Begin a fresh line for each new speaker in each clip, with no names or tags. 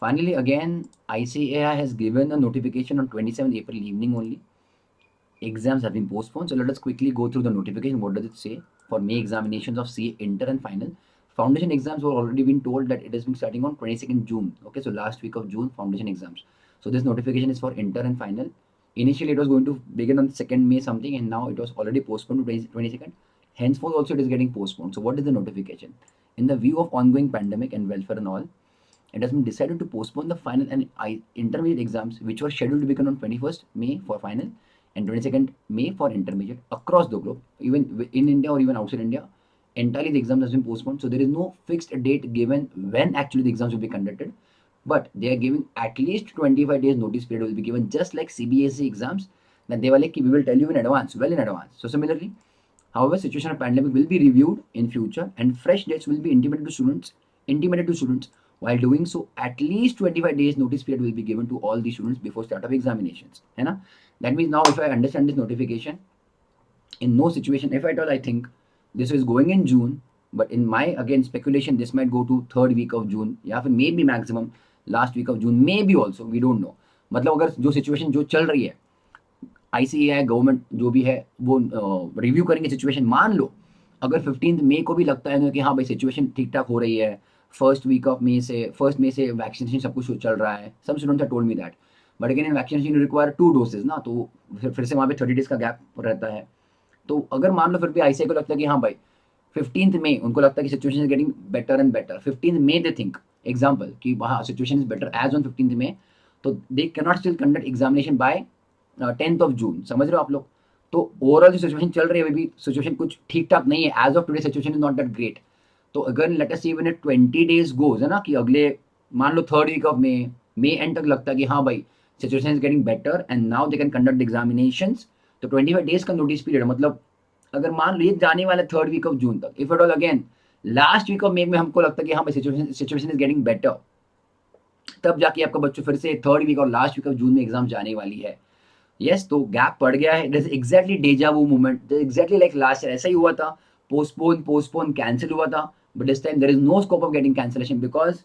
Finally, again, ICAI has given a notification on 27th April evening only. Exams have been postponed. So let us quickly go through the notification. What does it say? For May examinations of CA inter and final. Foundation exams were already been told that it has been starting on 22nd June. Okay, so last week of June, foundation exams. So this notification is for inter and final. Initially, it was going to begin on 2nd May something, and now it was already postponed to 22nd. Henceforth, also it is getting postponed. So what is the notification? In the view of ongoing pandemic and welfare and all, it has been decided to postpone the final and intermediate exams, which were scheduled to begin on 21st May for final and 22nd May for intermediate across the globe, even in India or even outside India. Entirely the exams has been postponed. So there is no fixed date given when actually the exams will be conducted. But they are giving at least 25 days notice period will be given, just like CBSE exams. Then they were like, we will tell you in advance, well in advance. So similarly, however, situation of pandemic will be reviewed in future and fresh dates will be intimated to students. While doing so, at least 25 days notice period will be given to all the students before start of examinations. है ना? That means now if I understand this notification, in no situation, if at all, I think this is going in June, but in my again speculation, this might go to third week of June, या फिर maybe maximum last week of June, maybe also, we don't know. मतलब अगर जो situation जो चल रही है, ICAI government जो भी है वो रिव्यू करेंगे सिचुएशन. मान लो अगर 15 मई को भी लगता है कि हाँ भाई सिचुएशन ठीक ठाक हो रही है, फर्स्ट मई से वैक्सीनेशन सब कुछ चल रहा है. Some students have told me that, but again in vaccination require 2 dosages ना, तो फिर से वहाँ पे 30 डेज का गैप रहता है. तो अगर मान लो फिर भी ICAI को लगता है कि हाँ भाई 15 मई उनको लगता है कि situation is getting better and better, 15 May they think example कि हाँ situation is better as on 15 May, तो they can not still conduct examination by 10th of June. समझ रहे हो आप लोग? तो ओवरऑल जो सिचुएशन चल रही है अभी भी सिचुएशन कुछ ठीक ठाक नहीं है. Age of today situation is not that great. तो अगर let us see when 20 days goes है ना, कि अगले मान लो third week of May end तक लगता है कि हाँ भाई situation is getting better and now they can conduct examinations, तो 25 डेज का नोटिस पीरियड, मतलब अगर मान लो ये जाने वाला थर्ड वीक ऑफ जून तक, if at all again last week of May में हमको लगता है कि हाँ भाई सिचुएशन इज गेटिंग बेटर, तब जाके आपका बच्चों फिर से थर्ड वीक और लास्ट वीक ऑफ जून में एग्जाम जाने वाली है. यस, तो गैप पड़ गया है. It is exactly deja vu movement, exactly like last year ऐसा ही हुआ था. पोस्टपोन कैंसिल हुआ था, but this time there is no scope of getting cancellation because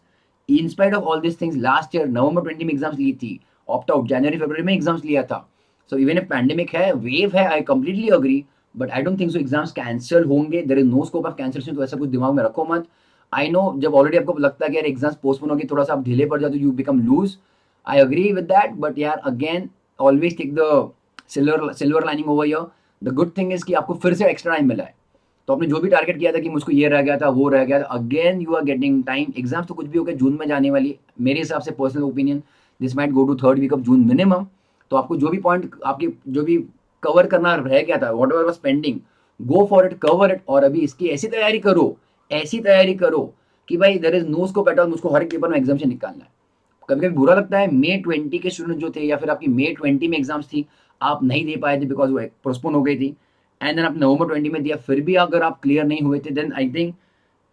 in spite of all this things last year November 20 में exams ली थी, opt out जनवरी फरवरी में exams लिया था. सो इवन इफ पैंडेमिक है, वेव है, I completely agree, but I don't think so exams cancel होंगे. There is no scope of cancellation, तो ऐसा कुछ दिमाग में रखो मत. आई नो जब ऑलरेडी आपको लगता है कि यार एग्जाम्स पोस्टपोन होगी, थोड़ा सा आप ढीले पड़ जाते हो, you become loose. I agree with that, but यार again always take the silver lining over here. The good thing is कि आपको फिर से एक्स्ट्रा टाइम मिला है. तो आपने जो भी टारगेट किया था कि मुझको ये रह गया था वो रह गया था, again you are getting time. Exams तो कुछ भी हो गया जून में जाने वाली, मेरे हिसाब से personal opinion this might go to third week of June minimum. तो आपको जो भी पॉइंट आपके जो भी कवर करना रह गया था, whatever was pending, go for it, cover it. और अभी इसकी ऐसी तैयारी करो कि भाई there is no scope at all मुझको हर एक पेपर में एग्जाम से निकालना है. कभी कभी बुरा लगता है, May 20 के स्टूडेंट जो थे या फिर आपकी May 20 में एग्जाम्स थी, आप नहीं दे पाए थे बिकॉज वो पोस्टपोन हो गई थी, एंड देन आप नवंबर 20 में दिया, फिर भी अगर आप क्लियर नहीं हुए थे, then I think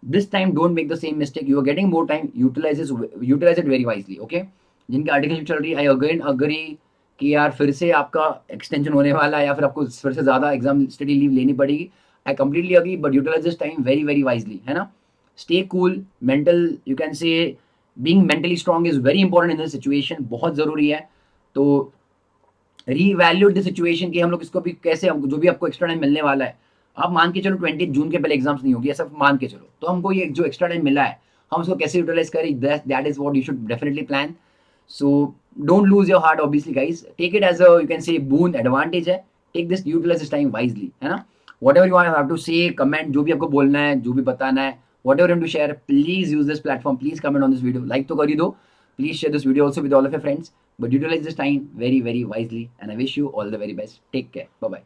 this time don't make the same mistake. You are getting more time, utilise it very wisely. Okay, जिनकी आर्टिकलशिप चल रही है, आई अगेन अग्री कि यार फिर से आपका एक्सटेंशन होने वाला है या फिर आपको फिर से ज़्यादा एग्जाम स्टडी लीव लेनी पड़ेगी. I completely agree, but utilise this time very very wisely, है ना. Stay cool, mental you can say being mentally strong is very important in this situation, बहुत ज़रूरी है. तो रीवैल्यूड द सिचुएशन कि हम लोग इसको भी कैसे, हमको जो भी आपको एक्स्ट्रा टाइम मिलने वाला है, आप मान के चलो 20 जून के पहले एग्जाम्स नहीं होगी, ऐसा मान के चलो, तो हमको ये जो एक्स्ट्रा टाइम मिला है हम उसको कैसे यूटिलाइज करें, that is what you should definitely plan. So don't lose your heart obviously guys, take it as a you can say boon advantage है. Take this, utilize this time wisely, है ना. Whatever you have to say, comment, जो भी आपको बोलना है, जो भी बताना है, whatever to share, please use this platform, please comment on this video, like तो कर ही दो. Please share this video also with all of your friends. But utilize this time very, very wisely. And I wish you all the very best. Take care. Bye-bye.